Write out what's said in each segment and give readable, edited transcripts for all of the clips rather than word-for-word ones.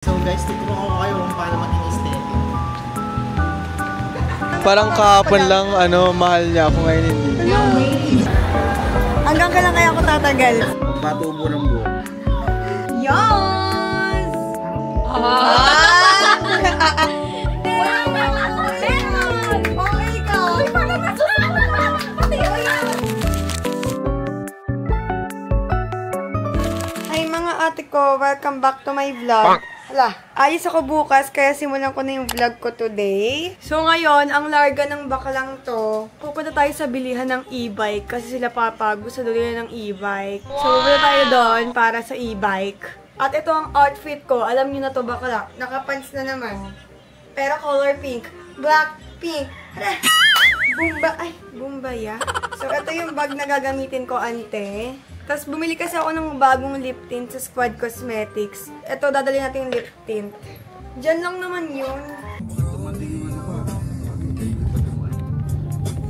So guys, tuturuan ko kayo kung paano maging aesthetic. Parang kahapon lang, mahal niya ako ngayon hindi. Hanggang kailan kaya ako tatagal? Patubo ng buhok. Yes! Hi mga ate ko, welcome back to my vlog. Hala, ayos ako bukas kaya simulan ko na yung vlog ko today. So ngayon, ang larga ng baklang to, pupunta tayo sa bilihan ng e-bike kasi sila papa gusto daw nila ng e-bike. So pupunta tayo doon para sa e-bike. At ito ang outfit ko, alam niyo na to bakla, nakapants na naman. Pero color pink, black, pink. Hala, bumbaya. So ito yung bag na gagamitin ko ante. Tapos bumili kasi ako ng bagong lip tint sa Squad Cosmetics. Ito, dadali natin yung lip tint. Diyan lang naman yun.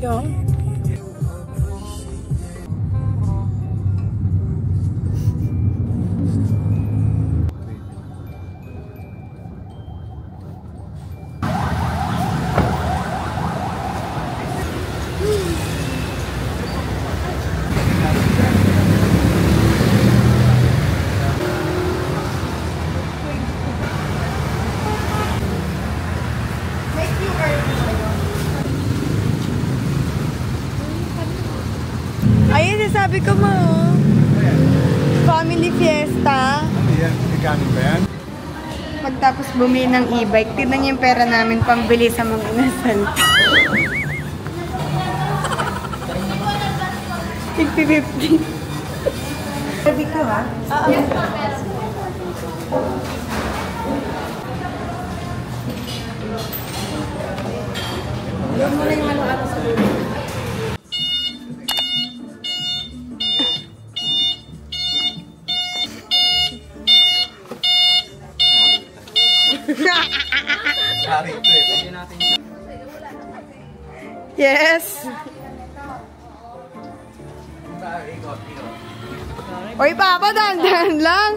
Yo. Ayun, sabi ko mo. Family fiesta. Ano yan? Mekanik ba yan? Pagtapos bumili ng e-bike, tignan niyo yung pera namin pambili sa mga inasal. 50-50. Sabi ko ha? Oo. Huwag mo na yung ano sa dulo. Yes! Oy, Papa, dahan-dahan lang!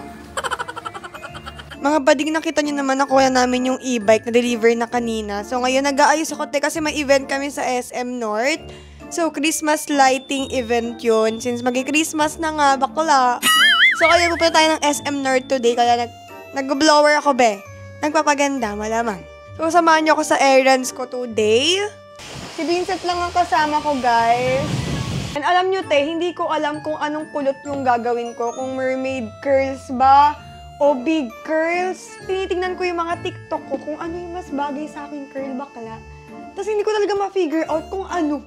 Mga bading, nakita nyo naman nakuha namin yung e-bike na deliver na kanina. So, ngayon nag-aayos ako kasi may event kami sa SM North. So, Christmas lighting event yun. Since magi-Christmas na nga, bakla. So, kaya pupunta tayo ng SM North today. Kaya nag-blower ako, be. Nagpapaganda, malamang. So, samahan nyo ako sa errands ko today. Si Vincent lang ang kasama ko, guys. And alam nyo, te, hindi ko alam kung anong kulot yung gagawin ko. Kung mermaid curls ba o big curls. Tinitingnan ko yung mga TikTok ko kung ano yung mas bagay sa aking curl, bakla. Tapos hindi ko talaga ma-figure out kung ano.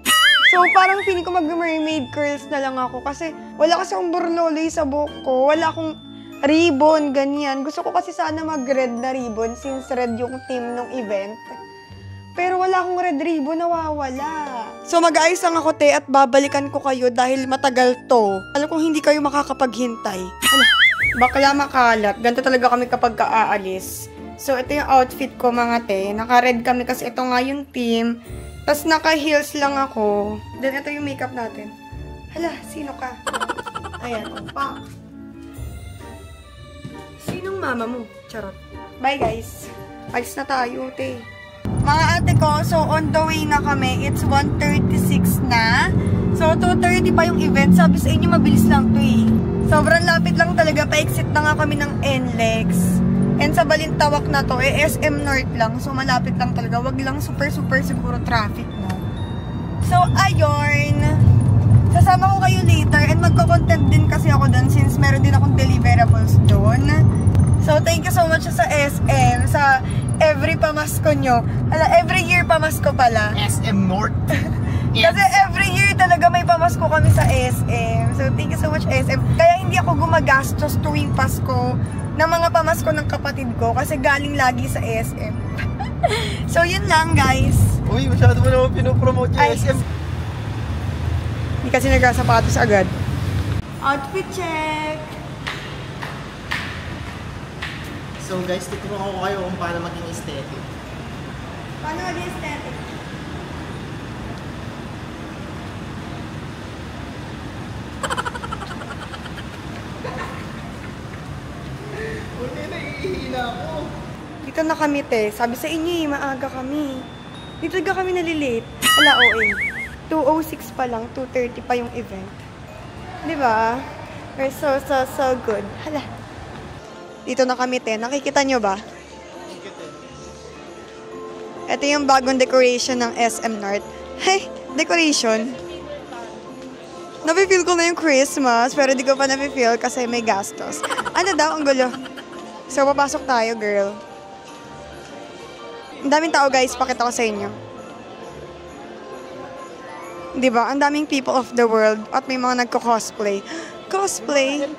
So, parang feeling ko mag-mermaid curls na lang ako. Kasi wala kasi akong burloloy sa buhok ko. Wala akong ribbon, ganyan. Gusto ko kasi sana mag-red na ribbon since red yung theme ng event. Pero wala akong red ribbon, nawawala. So mag-aayos lang ako, te, at babalikan ko kayo dahil matagal to. Alam kong hindi kayo makakapaghintay. Ala, bakla makalat. Ganito talaga kami kapag aalis. So ito yung outfit ko, mga te. Naka-red kami kasi ito nga yung team. Tapos naka-heels lang ako. Then ito yung makeup natin. Hala, sino ka? Ayan, opa. Sinong mama mo? Charot. Bye, guys. Alis na tayo, te. Mga ate ko, so on the way na kami. It's 1:36 na. So 2:30 pa yung event. Sabi sa inyo, mabilis lang to eh. Sobrang lapit lang talaga. Pa-exit na nga kami ng NLEX. And sa Balintawak na to, SM North lang. So malapit lang talaga. Wag lang super siguro traffic, no? So ayun. Sasama ko kayo later. And magko-content din kasi ako doon since meron din akong deliverables doon. So thank you so much sa SM. Sa every pamasko nyo. Every year pamasko pala. SM North. Yes. Kasi every year talaga may pamasko kami sa SM. So, thank you so much, SM. Kaya hindi ako gumagastos tuwing Pasko ng mga pamasko ng kapatid ko kasi galing lagi sa SM. So, yun lang, guys. Uy, masyado mo naman pinopromote yung SM. Hindi kasi nagkasapatos agad. Outfit check! So guys, tuturuan ko kayo kung paano maging aesthetic. Paano maging aesthetic? Hindi, nahihihina ako. Dito na kami, te. Sabi sa inyo maaga kami. Dito talaga kami nalilate. Ala, OA. 2:06 pa lang, 2:30 pa yung event. Diba? We're so good. Hala. Dito na kami, te. Nakikita nyo ba? Ito yung bagong decoration ng SM North. Hey, decoration. Nafe-feel ko na yung Christmas, pero di ko pa nafe-feel kasi may gastos. Ano daw? Ang gulo. So, papasok tayo, girl. Ang daming tao, guys. Pakita ko sa inyo. Diba? Ang daming people of the world at may mga nagko-cosplay. Cosplay!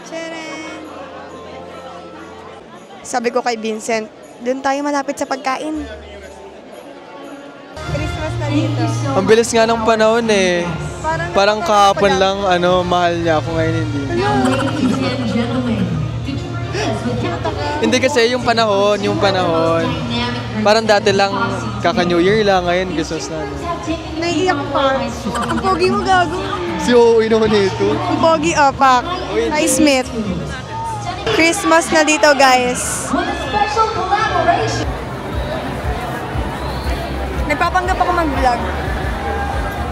Tcharan! Sabi ko kay Vincent, doon tayo malapit sa pagkain. Christmas na dito. Ang bilis nga ng panahon eh. Parang kahapon lang, mahal niya ako ngayon hindi. Hindi kasi yung panahon. Parang dati lang, kaka-New Year lang, ngayon Christmas na. Naiiyak ko pa. Ang pogi mo, gago. Si OOI naman ito. Ang pogi, pak. Hi, Smith. Christmas na dito, guys. Nagpapanggap ako mag-vlog.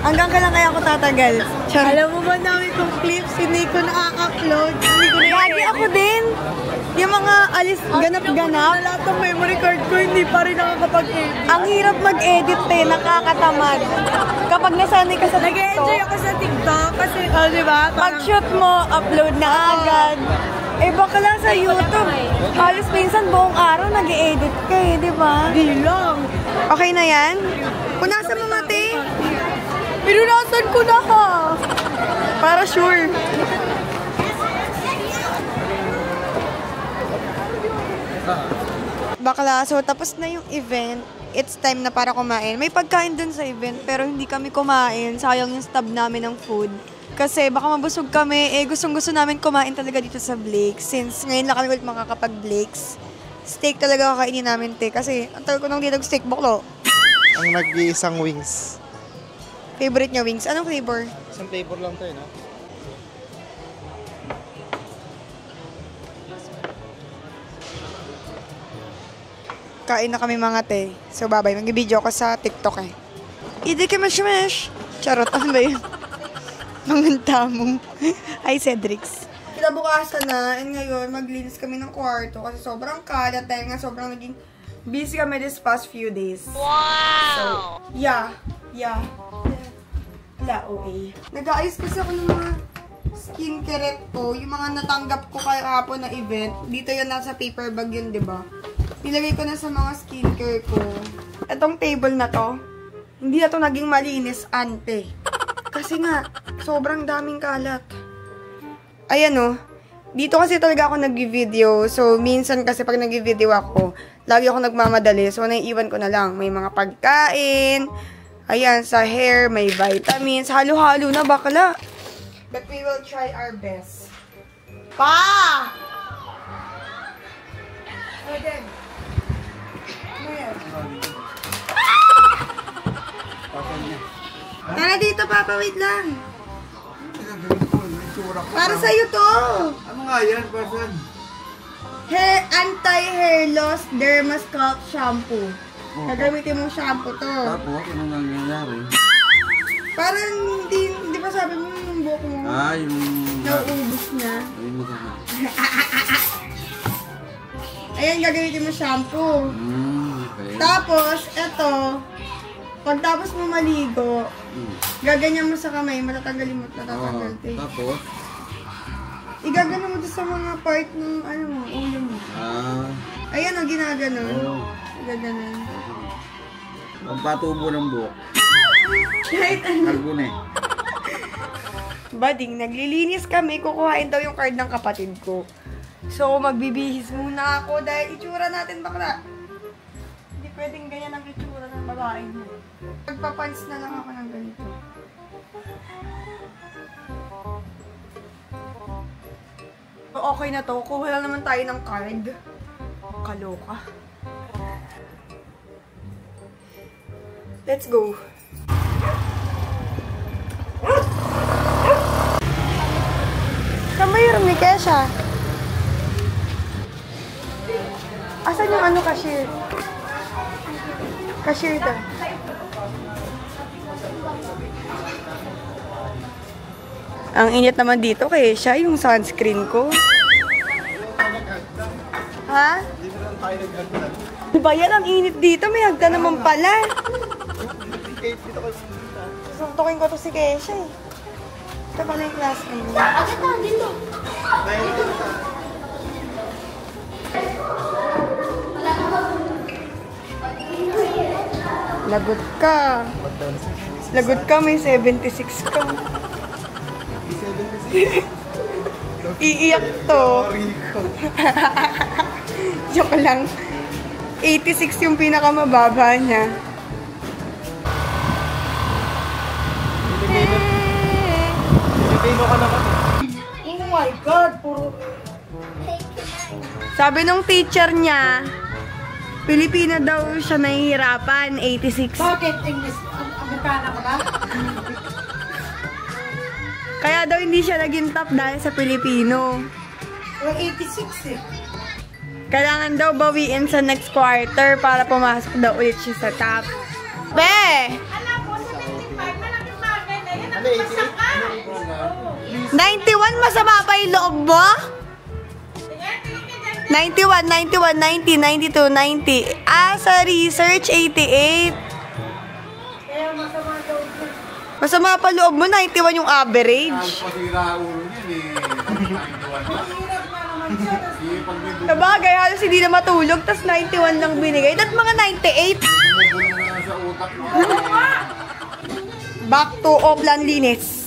Hanggang kailan kaya ako tatagal? Alam mo ba namin itong clips, hindi ko na-upload. Lagi ako din. Yung mga ganap-ganap. Lahat ng memory card ko, hindi pa rin nakakapag-edit. Ang hirap mag-edit nakakatamad. Kapag nasanay ka sa TikTok. Nag-enjoy ako sa TikTok kasi, diba? Pag-shoot mo, upload na agad. Baka lang sa YouTube. Halos minsan buong araw nag-edit ka diba? Di lang. Okay na yan? Punasan mo, Mate. Pinunasan ko na ha. Para sure. Bakla, so tapos na yung event. It's time na para kumain. May pagkain dun sa event, pero hindi kami kumain. Sayang yung stub namin ng food. Kasi baka mabusog kami. Gustong-gusto namin kumain talaga dito sa Blake's. Since ngayon lang kami ulit makakapag-Blake's. Steak talaga kakainin namin, te. Kasi ang tagal ko nang di nag-steak, baklo. Ang nag-iisang wings. Favorite niya wings. Anong flavor? Isang flavor lang tayo, no? Kain na kami mga te. So, bye-bye. Mag-video ako sa TikTok eh. Hindi ka mash-mash. Charot. Ano ba yun? Manganta mo. Ay, Cedrix. Kinabukasan na. And ngayon, maglinis kami ng kwarto. Kasi sobrang kalat. Dahil nga sobrang naging busy kami this past few days. Wow! So, yeah. Wala, OA. Nag-aayos kasi ako ng mga skincare ko. Yung mga natanggap ko kahapon na event. Dito yun, nasa paper bag yun, diba? Nilagay ko na sa mga skincare ko. Itong table na to, hindi na to naging malinis, ante. Kasi nga, sobrang daming kalat. Ayan o. Dito kasi talaga ako nag-video. So, minsan kasi pag nag-video ako, lagi ako nagmamadali. So, naiiwan ko na lang. May mga pagkain. Ayan, sa hair, may vitamins. Halo-halo na, bakla. But we will try our best. Pa! Ano din? Ano yan? Tara dito, Papa. Wait lang. Para sa'yo to. Ano nga yan, person? Anti-hair loss Derma Scalp Shampoo. Gagamitin mong shampoo to. Tapos, ano nangyayari? Parang hindi pa sabi mo yung buhok mo. Yung... Nauubos na. Ayun mo ka. Ayan, gagamitin mo shampoo. Okay. Tapos, eto. Pagtapos mo maligo, gaganyan mo sa kamay, matatanggalin mo, natatanggal. Tapos? Igagano mo sa mga part ng, ulo mo. Ayan o, ginaganon. Gaganon. Pagpatubo ng buhok. Kahit ano. Kalbon eh. Bading, naglilinis kami, kukuhain daw yung card ng kapatid ko. So, magbibihis muna ako dahil itsura natin bakla. Hindi pwedeng ganyan ang itsura ng babae mo. Magpapans na lang ako ng ganito. Okay na to. Kuha lang naman tayo ng card. Kaloka. Let's go. Saan ba yung ni Kesha? Asan yung ano, cashier? Cashier daw. Ang init naman dito kaya siya yung sunscreen ko. Ha? Diba yan? Ang init dito. May hagdan naman pala. Susuntukin ko to si Kesha eh. Ito pala yung classmate niya. Agad na, dito. Lagot ka. Lagot ka, may 76 ka. Iiyak to. Joke lang. 86 yung pinakamababa niya. Pilipino ka naman. Oh my God, puro... Sabi nung teacher niya, Pilipino daw siya nahihirapan, 86. Bakit? English? Amerikana ka ba? Kaya daw hindi siya naging top dahil sa Pilipino. Well, 86 eh. Kailangan daw bawiin sa next quarter para pumasok daw ulit siya sa top. Be! Alam mo, sa 95, malaking bagay na yan. Ano, 91, masama pa yung loob mo? 91, 91, 90, 92, 90. Ah, sa research, 88. Kaya masama daw. Masama pa loob mo, 91 yung average. Pasira ulo niyan eh. Hirap na naman siya. Sabagay, halos hindi na matulog, tas 91 lang binigay. At mga 98. Bumubulong na lang sa utak mo. Back to Oplan Linis.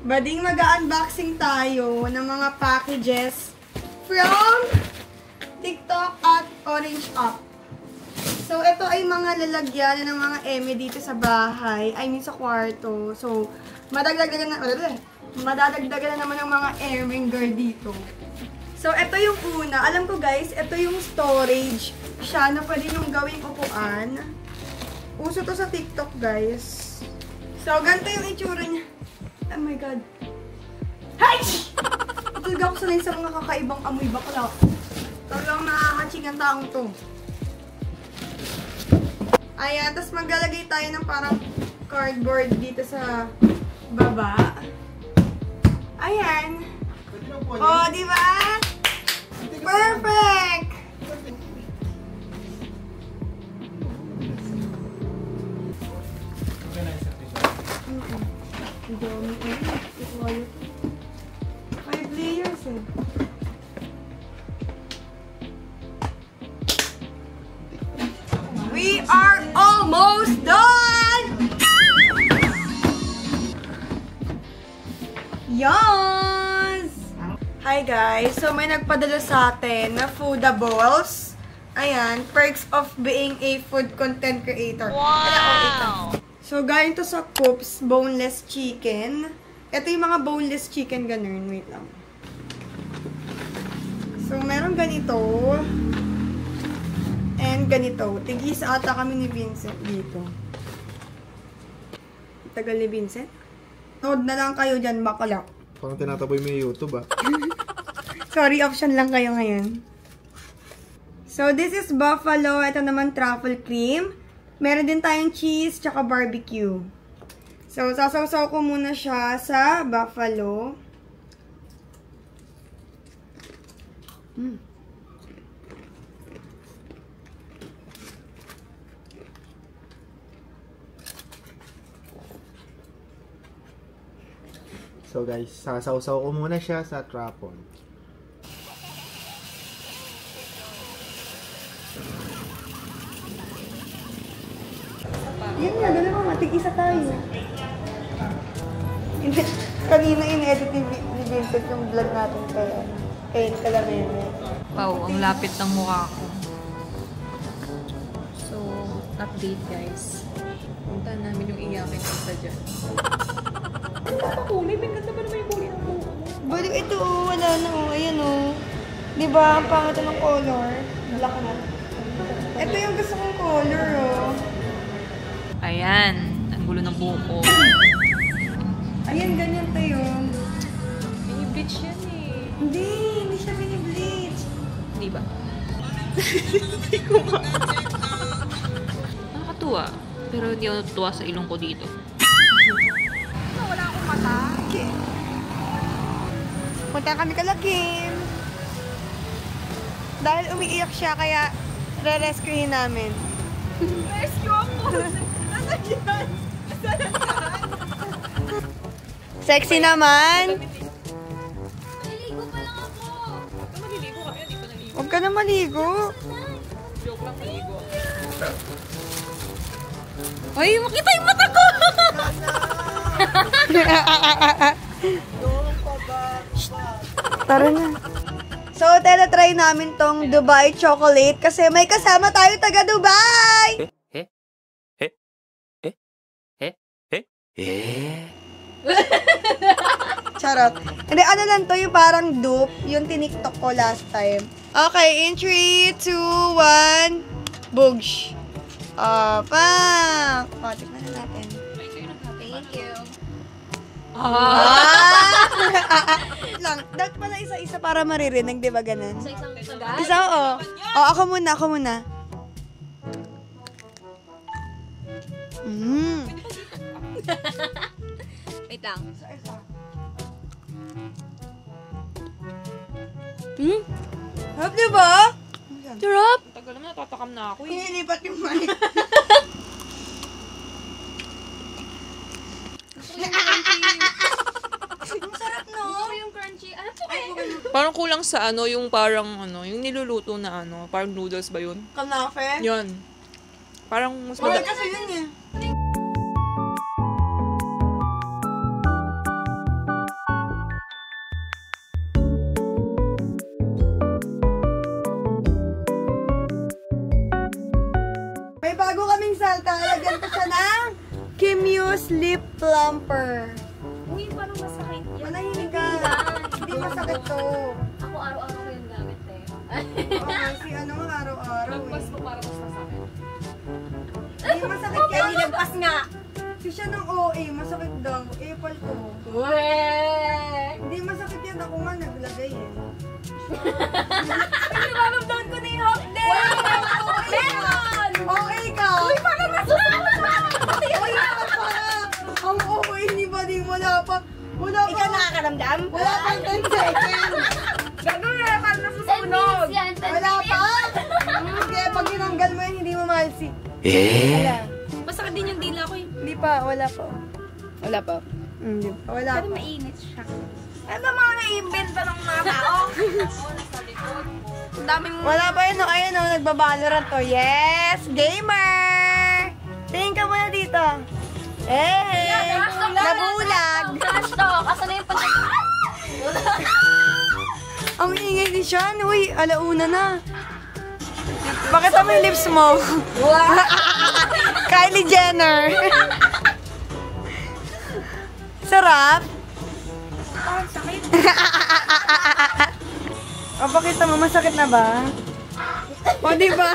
Bading mag-unboxing tayo ng mga packages from TikTok at Orange Up. So, ito ay mga lalagyan ng mga eme dito sa bahay. I mean, sa kwarto. So, madadagdagan na naman ng mga eme dito. So, ito yung una. Alam ko guys, ito yung storage siya na pwede nyung gawing upuan. Uso to sa TikTok guys. So, ganito yung itsura niya. Oh my God. Hay! Talaga ako sanay sa mga kakaibang amoy bakla. Talagang nakakaching ang taong to. Ayan, tapos maglalagay tayo ng parang cardboard dito sa baba. Ayan. Oh, di ba? Perfect! Dami. 5 layers eh. We are almost done! Yes! Hi guys! So may nagpadala sa atin na foodables. Ayan, perks of being a food content creator. Wow! So, galing to sa Coops, boneless chicken. Ito yung mga boneless chicken ganun. Wait lang. So, meron ganito. And ganito. Tigis ata kami ni Vincent dito. Tagal ni Vincent. Nood na lang kayo dyan, bakala. Parang tinataboy mo yung YouTube ah. Sorry, option lang kayo ngayon. So, this is buffalo. Ito naman truffle cream. Meron din tayong cheese tsaka barbecue. So, sasawsaw ko muna siya sa buffalo. So guys, sasawsaw ko muna siya sa truffle. Yan nga, dalawa, matig-isa tayo. Kanina in-edit ni Vincent yung vlog natin kay Calamene. Wow, ang lapit ng mukha ko. So, update guys. Puntahan namin yung iyakin isa dyan. Kulay, may ganda ba naman yung kulay ng buko? Baliw ito, wala na ayan Diba, ang pangit ng color. Black na. Ito yung gusto kong color Ayan, ang gulo ng buko. Ayan, ganyan tayo. Mini-bleach yan Hindi siya mini-bleach. Hindi ba? Nakakatuwa. Pero hindi ako natutuwa sa ilong ko dito. Wala akong mata. Punta kami kala Kim. Dahil umiiyak siya, kaya re-rescuehin namin. Rescue ako! Nasaan yan? Sexy naman! Maliligo pa lang ako! Maliligo kami, hindi pa naligo. Huwag ka na maligo. Joke lang, maligo. Ay, makita yung mata ko! Tara na. So, try namin tong Dubai chocolate kasi may kasama tayo taga Dubai! Charot. Hindi, ano lang to, yung parang dupe, yung tiniktok ko last time. Okay, in 3, 2, 1, boogs. Tikman na natin. Thank you. Lang, dapat pala isa-isa para maririnig, di ba ganun? Sa isang sagat? Isa, oo. Ako muna. Wait lang. Harap, di ba? Sarap! Tagal naman, natatakam na ako Inilipat yung mic. Ang sarap, no? Yung crunchy. Ano to Parang kulang sa yung parang yung niluluto na parang noodles ba yun? Kanafe? Yun. Parang mas Bakit kasi yun eh? May bago kaming salta. Lagyan ko siya ng Kimuse Lip Plumper. Uy, parang masakit yan. Manahimik ka. Hindi masakit to. Ako araw-araw ko yung gamit eh. Si araw-araw Nagpas ko para mas masakit. Hindi masakit yan. Nilagpas nga! Si siya ng OA, masakit daw. Apple ko. Hindi masakit yan. Ako nga naglagay eh. Pinararamdaman ko na yung hot day! Meron! OA ka! Uy, parang nasusunod na! Ang OA ni Bading wala pa. Ikaw nakakaramdam? Wala pa 10 seconds. Gano'n na parang nasusunog. Wala pa? Kaya pag tinanggal mo yan, hindi mo mahalsik. Masakit din yung dila ko eh. Hindi pa, wala pa. Wala pa. Hindi pa, wala Pero pa. mainit siya. Ano mga naiimbento ng mga tao? Wala pa yun, ayan nagbabalorant to. Yes! Gamer! Tingin ka muna dito. Eh! Nabulag! Flash talk! Asan na yung Ang ingay ni Sean. Uy, alauna na. Pakita mo yung lips mo. Kylie Jenner. Sarap. Parang sakit. Pakita mo, masakit na ba? O, diba?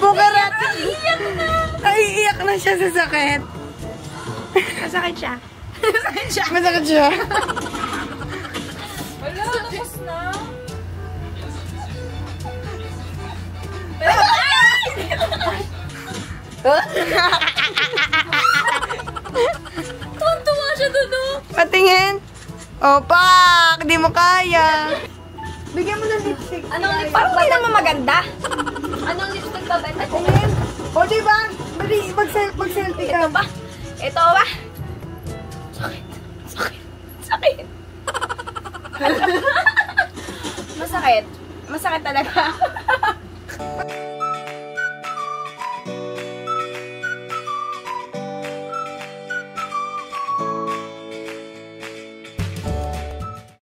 Bukarat. Iiyak na siya sa sakit. Masakit siya. Masakit siya. Wala, tapos na. Tuntua siya doon, no? Patingin. Opak, di mo kaya. Bigyan mo ng lipstick. Anong lipstick ba? Hindi naman maganda. Anong lipstick ba? Patingin. O, diba? Mag-selfie ka. Ito ba? Ito ba? Sakit. Sakit. Sakit. Masakit. Masakit talaga.